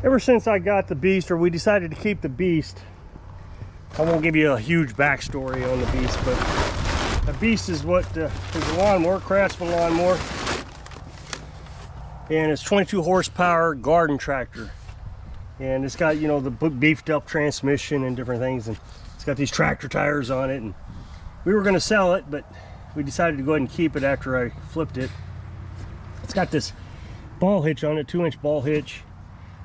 Ever since I got the Beast, or we decided to keep the Beast, I won't give you a huge backstory on the Beast, but the Beast is what is a lawnmower, Craftsman lawnmower, and it's 22 horsepower garden tractor, and it's got, you know, the beefed up transmission and different things, and it's got these tractor tires on it. And we were going to sell it, but we decided to go ahead and keep it after I flipped it. It's got this ball hitch on it, 2-inch ball hitch,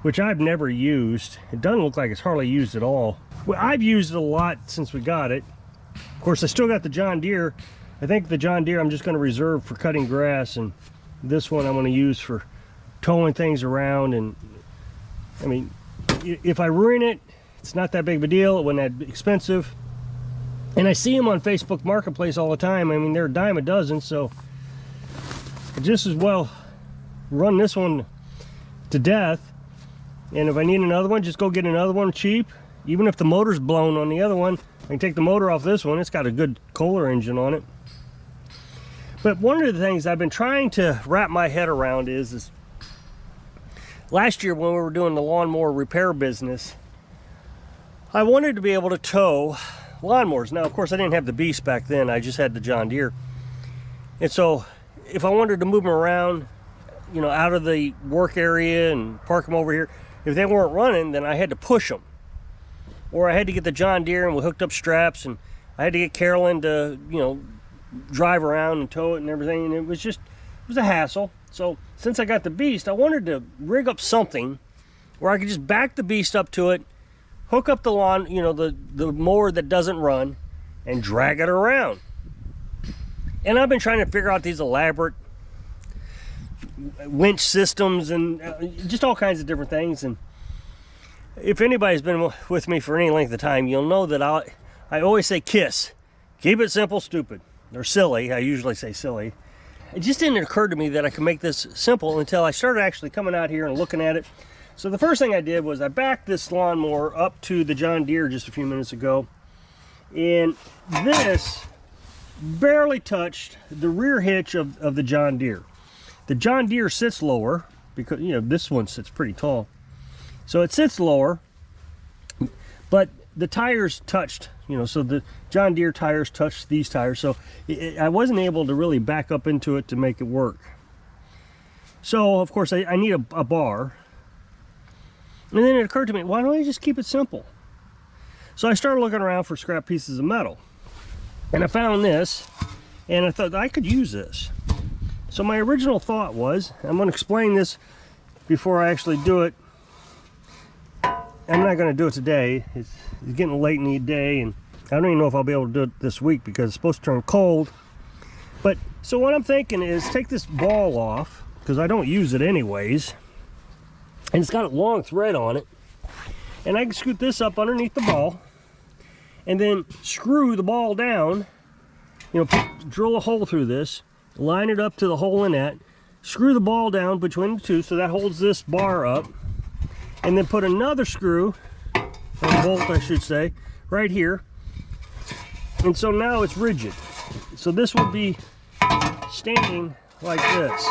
which I've never used. It doesn't look like it's hardly used at all. Well, I've used it a lot since we got it. Of course, I still got the John Deere. I think the John Deere I'm just going to reserve for cutting grass, and this one I'm going to use for towing things around. And I mean, if I ruin it, it's not that big of a deal. It wasn't that expensive. And I see them on Facebook Marketplace all the time. I mean, they're a dime a dozen, so I just as well run this one to death. And if I need another one, just go get another one cheap. Even if the motor's blown on the other one, I can take the motor off this one. It's got a good Kohler engine on it. But one of the things I've been trying to wrap my head around is last year when we were doing the lawnmower repair business, I wanted to be able to tow lawnmowers. Now, of course, I didn't have the Beast back then. I just had the John Deere. And so if I wanted to move them around, you know, out of the work area and park them over here, if they weren't running, then I had to push them. Or I had to get the John Deere and we hooked up straps, and I had to get Carolyn to, you know, drive around and tow it and everything. And it was a hassle. So since I got the Beast, I wanted to rig up something where I could just back the Beast up to it, hook up the lawn, you know, the mower that doesn't run, and drag it around. And I've been trying to figure out these elaborate winch systems and just all kinds of different things. And if anybody's been with me for any length of time, you'll know that I always say KISS. Keep it simple, stupid. Or silly. I usually say silly. It just didn't occur to me that I could make this simple until I started actually coming out here and looking at it. So the first thing I did was I backed this lawnmower up to the John Deere just a few minutes ago. And this barely touched the rear hitch of the John Deere. The John Deere sits lower because, you know, this one sits pretty tall. So it sits lower, but the tires touched, you know, so the John Deere tires touched these tires. So I wasn't able to really back up into it to make it work. So, of course, I need a bar. And then it occurred to me, why don't I just keep it simple? So I started looking around for scrap pieces of metal. And I found this, and I thought I could use this. So my original thought was, I'm going to explain this before I actually do it. I'm not going to do it today. It's getting late in the day, and I don't even know if I'll be able to do it this week because it's supposed to turn cold. But so what I'm thinking is take this ball off, because I don't use it anyways, and it's got a long thread on it, and I can scoot this up underneath the ball and then screw the ball down, you know, drill a hole through this, line it up to the hole in that, screw the ball down between the two so that holds this bar up, and then put another screw, or bolt I should say, right here. And so now it's rigid. So this will be standing like this.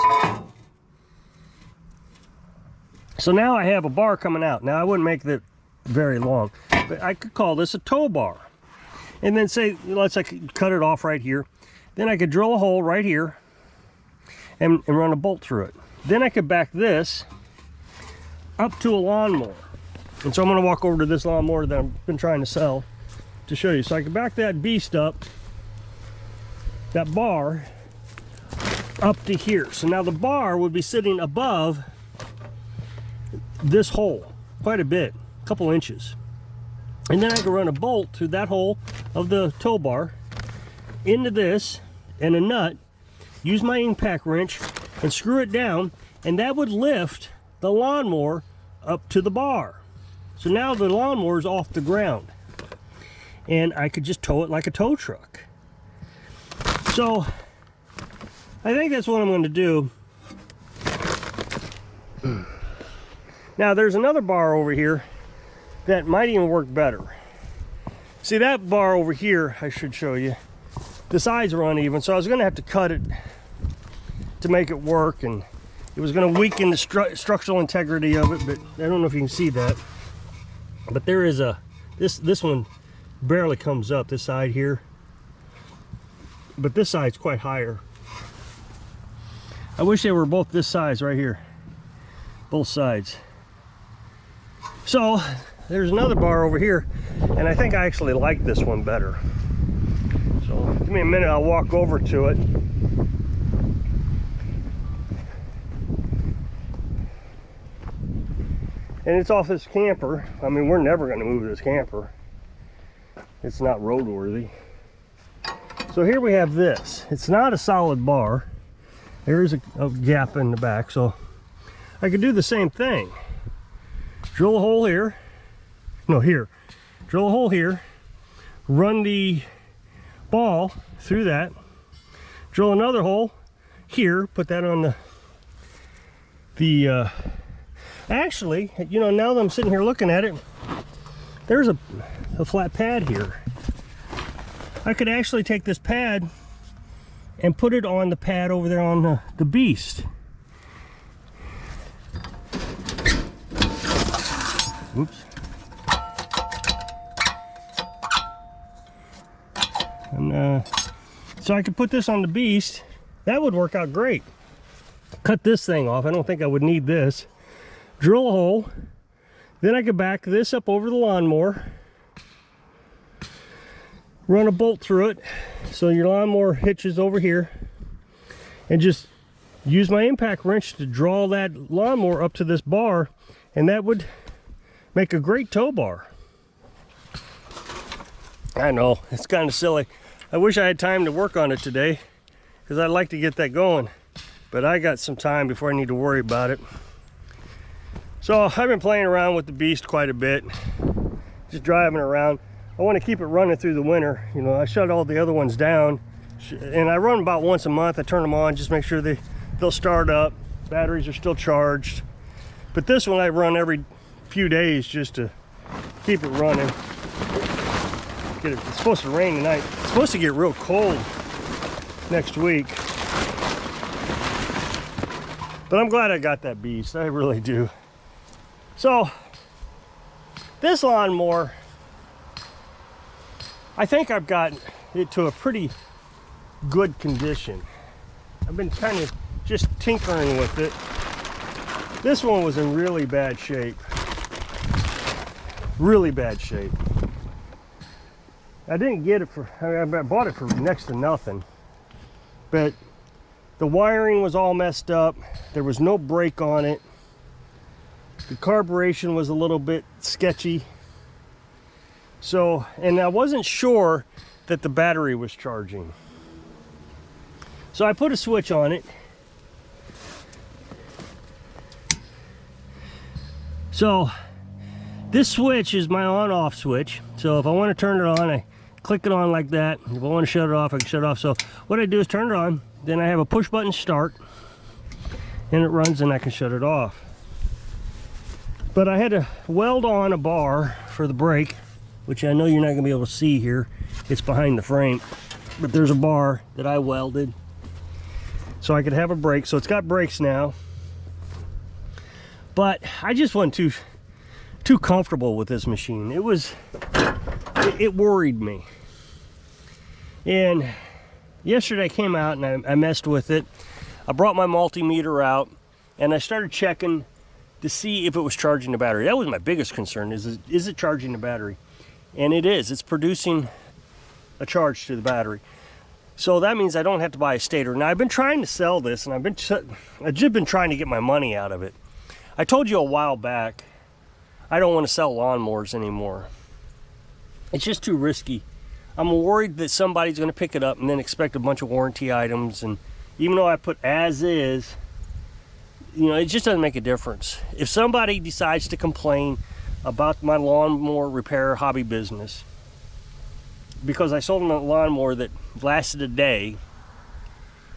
So now I have a bar coming out. Now I wouldn't make that very long, but I could call this a tow bar. And then say, let's say I could cut it off right here. Then I could drill a hole right here and run a bolt through it. Then I could back this up to a lawnmower. And so I'm going to walk over to this lawnmower that I've been trying to sell to show you. So I can back that Beast up, that bar, up to here. So now the bar would be sitting above this hole quite a bit, a couple inches. And then I can run a bolt through that hole of the tow bar into this, and a nut, use my impact wrench and screw it down, and that would lift the lawnmower up to the bar. So now the lawnmower is off the ground, and I could just tow it like a tow truck. So I think that's what I'm going to do. Now there's another bar over here that might even work better. See, that bar over here, I should show you, the sides are uneven, so I was going to have to cut it to make it work, and It was going to weaken the structural integrity of it, but I don't know if you can see that. But there is a, this one barely comes up, this side here. But this side's quite higher. I wish they were both this size right here. Both sides. So, there's another bar over here, and I think I actually like this one better. So, give me a minute, I'll walk over to it. And it's off this camper. I mean, we're never going to move this camper. It's not roadworthy. So here we have this. It's not a solid bar. There is a gap in the back, so I could do the same thing. Drill a hole here. No, here. Drill a hole here. Run the ball through that. Drill another hole here. Put that on the actually, you know, now that I'm sitting here looking at it, there's a flat pad here. I could actually take this pad and put it on the pad over there on the beast. Oops. And so I could put this on the beast. That would work out great. Cut this thing off. I don't think I would need this. Drill a hole. Then I could back this up over the lawnmower. Run a bolt through it so your lawnmower hitches over here, and just use my impact wrench to draw that lawnmower up to this bar, and that would make a great tow bar. I know, it's kind of silly. I wish I had time to work on it today, because I'd like to get that going, but I got some time before I need to worry about it. So I've been playing around with the beast quite a bit, just driving around. I want to keep it running through the winter. You know, I shut all the other ones down, and I run about once a month. I turn them on, just make sure they'll start up. Batteries are still charged. But this one I run every few days just to keep it running. It's supposed to rain tonight. It's supposed to get real cold next week. But I'm glad I got that beast. I really do. So, this lawnmower, I think I've gotten it to a pretty good condition. I've been kind of just tinkering with it. This one was in really bad shape. Really bad shape. I didn't get it for, I mean, I bought it for next to nothing. But the wiring was all messed up. There was no brake on it. The carburation was a little bit sketchy. So, and I wasn't sure that the battery was charging. So I put a switch on it. So this switch is my on-off switch. So if I want to turn it on, I click it on like that. If I want to shut it off, I can shut it off. So what I do is turn it on, then I have a push button start, and it runs, and I can shut it off. But I had to weld on a bar for the brake, which I know you're not going to be able to see here. It's behind the frame. But there's a bar that I welded so I could have a brake. So it's got brakes now. But I just wasn't too comfortable with this machine. It worried me. And yesterday I came out and I messed with it. I brought my multimeter out and I started checking to see if it was charging the battery. That was my biggest concern, is it charging the battery? And it is. It's producing a charge to the battery. So that means I don't have to buy a stator. Now I've been trying to sell this, and I've just been trying to get my money out of it. I told you a while back, I don't want to sell lawnmowers anymore. It's just too risky. I'm worried that somebody's going to pick it up and then expect a bunch of warranty items. And even though I put as is, you know, it just doesn't make a difference. If somebody decides to complain about my lawnmower repair hobby business because I sold them a lawnmower that lasted a day,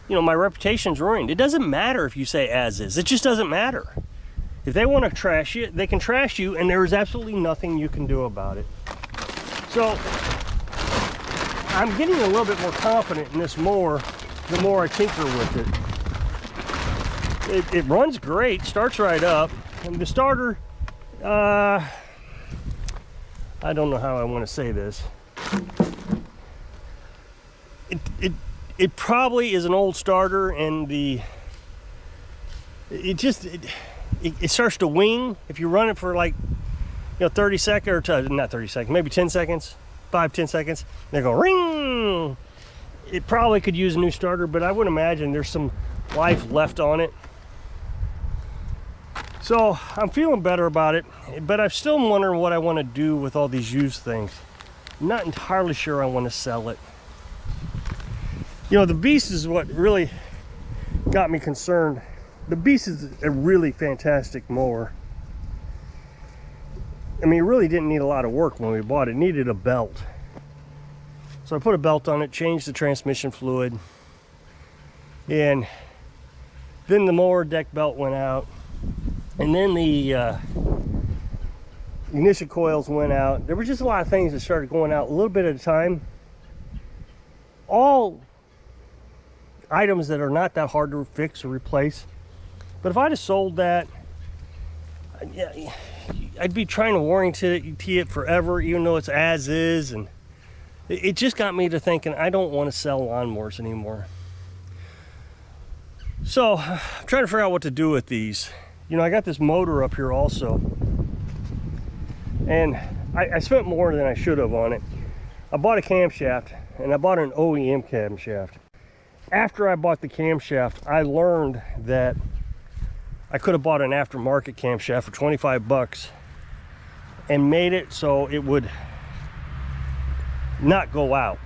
you know, my reputation's ruined. It doesn't matter if you say as is. It just doesn't matter. If they want to trash you, they can trash you, and there is absolutely nothing you can do about it. So I'm getting a little bit more confident in this mower the more I tinker with it. It runs great, starts right up. And the starter, I don't know how I want to say this. It probably is an old starter, and it starts to wing if you run it for like 30 seconds, or not 30 seconds, maybe 10 seconds, 5-10 seconds. They go ring. It probably could use a new starter, but I would imagine there's some life left on it. So I'm feeling better about it, but I'm still wondering what I want to do with all these used things. I'm not entirely sure I want to sell it. The Beast is what really got me concerned. The Beast is a really fantastic mower. I mean, it really didn't need a lot of work when we bought it. It needed a belt. So I put a belt on it, changed the transmission fluid, and then the mower deck belt went out, and then the ignition coils went out. There were just a lot of things that started going out a little bit at a time. All items that are not that hard to fix or replace. But if I'd have sold that, I'd be trying to warranty it forever, even though it's as is, and it just got me to thinking I don't want to sell lawnmowers anymore. So I'm trying to figure out what to do with these. I got this motor up here also, and I spent more than I should have on it. I bought a camshaft, and I bought an OEM camshaft. After I bought the camshaft, I learned that I could have bought an aftermarket camshaft for 25 bucks and made it so it would not go out.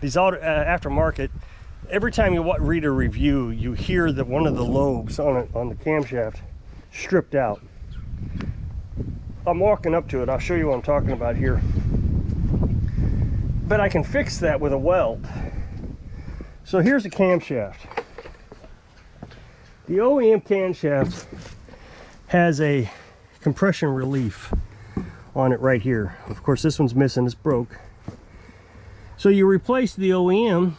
These aftermarket, every time you read a review, you hear that one of the lobes on the camshaft stripped out. I'm walking up to it. I'll show you what I'm talking about here. But I can fix that with a weld. So here's the camshaft. The OEM camshaft has a compression relief on it right here. Of course, this one's missing, it's broke. So you replace the OEM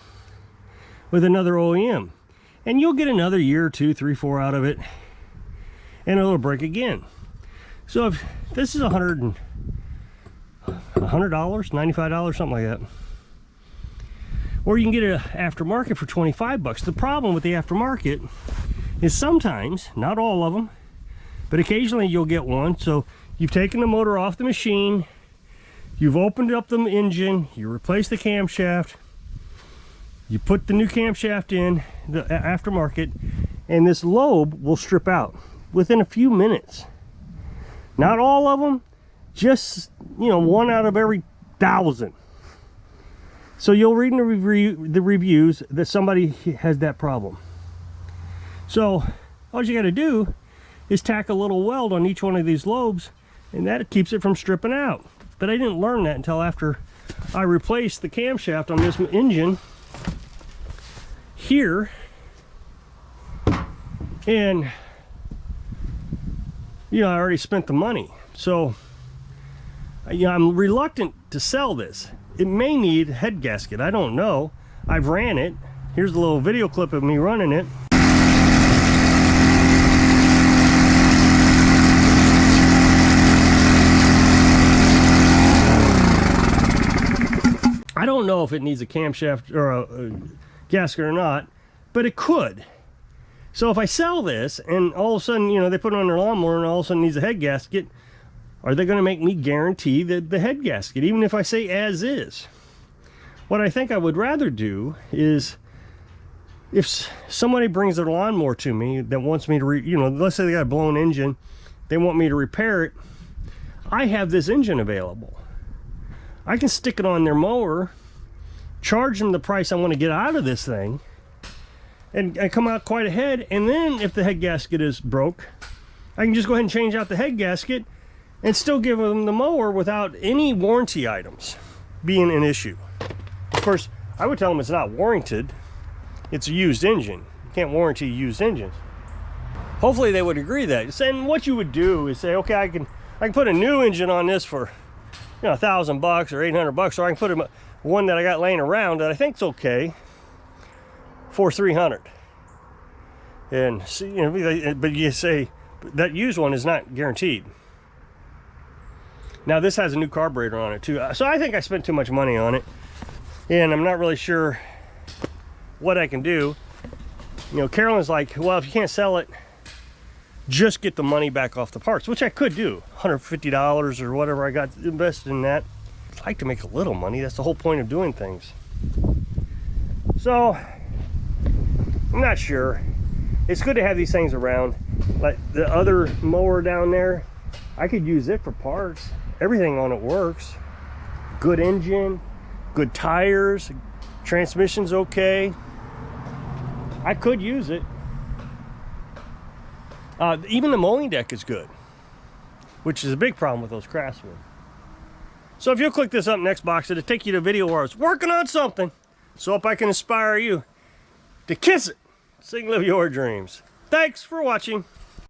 with another OEM, and you'll get another year, 2, 3, 4 out of it, and it'll break again. So if this is $100, $95, something like that. Or you can get it aftermarket for 25 bucks. The problem with the aftermarket is sometimes, not all of them, but occasionally you'll get one. So you've taken the motor off the machine, you've opened up the engine, you replace the camshaft, you put the new camshaft in, the aftermarket, and this lobe will strip out within a few minutes. Not all of them, just, one out of every 1,000. So you'll read in the reviews that somebody has that problem. So all you got to do is tack a little weld on each one of these lobes, and that keeps it from stripping out. But I didn't learn that until after I replaced the camshaft on this engine here. And I already spent the money. So I'm reluctant to sell this. It may need a head gasket, I don't know. I've ran it. Here's a little video clip of me running it. I don't know if it needs a camshaft or a gasket or not, but it could. So if I sell this and all of a sudden, they put it on their lawnmower and all of a sudden needs a head gasket, are they going to make me guarantee the head gasket, even if I say as is? What I think I would rather do is, if somebody brings their lawnmower to me that wants me to, let's say they got a blown engine, they want me to repair it, I have this engine available. I can stick it on their mower, charge them the price I want to get out of this thing, and come out quite ahead. And then if the head gasket is broke, I can just go ahead and change out the head gasket and still give them the mower without any warranty items being an issue. Of course, I would tell them it's not warranted. It's a used engine. You can't warranty used engines. Hopefully they would agree that. And what you would do is say, okay, I can put a new engine on this for $1,000 or $800, or I can put one that I got laying around that I think's okay for $300. And see, you know, but you say that used one is not guaranteed. Now this has a new carburetor on it too, so I think I spent too much money on it, and I'm not really sure what I can do. You know, Carolyn's like, well, if you can't sell it, just get the money back off the parts, which I could do. $150 or whatever I got invested in that. I'd like to make a little money. That's the whole point of doing things. So I'm not sure. It's good to have these things around. Like the other mower down there, I could use it for parts. Everything on it works. Good engine, good tires, transmission's okay. I could use it. Even the mowing deck is good, which is a big problem with those Craftsmen. So if you'll click this up next box, it'll take you to a video where I was working on something. So if I can inspire you to kiss it, so you can live your dreams. Thanks for watching.